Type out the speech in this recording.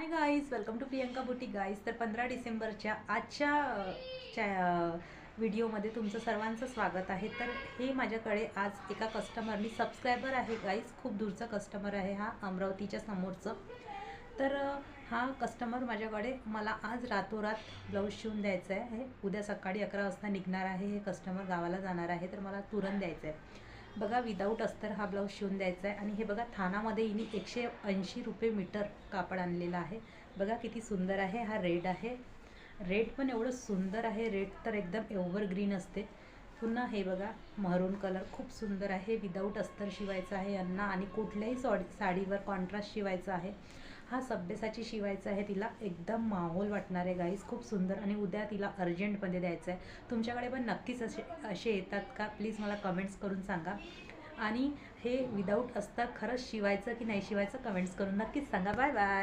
High guys, welcome to Priyanka boutique guys. तर 15 डिसेंबरच्या आजच्या व्हिडिओमध्ये तुमचं सर्वांचं स्वागत आहे. तर हे माझ्याकडे आज एका कस्टमरनी, सबस्क्रायबर आहे गाईज, खूप दूरचा कस्टमर आहे हा, अमरावतीच्या समोरचं. तर हा कस्टमर माझ्याकडे मला आज रातोरात ब्लाऊज शिवून द्यायचं आहे. उद्या सकाळी 11 वाजता निघणार आहे. हे कस्टमर गावाला जाणार आहे, तर मला तुरंत द्यायचं आहे. बघा, विदाऊट अस्तर हा ब्लाऊज शिवून द्यायचा आहे. आणि हे बघा, थानामध्ये हिने 180 रुपये मीटर कापड आणलेलं आहे. बघा किती सुंदर आहे. हा रेड आहे. रेड पण एवढं सुंदर आहे. रेड तर एकदम एव्हरग्रीन असते. पुन्हा हे बघा, मरून कलर खूप सुंदर आहे. विदाऊट अस्तर शिवायचं आहे यांना आणि कुठल्याही साडीवर कॉन्ट्रास्ट शिवायचा आहे. हा सभ्यसाची शिवायचा आहे. तिला एकदम माहोल वाटणार आहे गाईस, खूप सुंदर. आणि उद्या तिला अर्जंटमध्ये द्यायचं आहे. तुमच्याकडे पण नक्कीच असे येतात का? प्लीज मला कमेंट्स करून सांगा. आणि हे विदाऊट अस्तर खरंच शिवायचं की नाही शिवायचं कमेंट्स करून नक्कीच सांगा. Bye bye.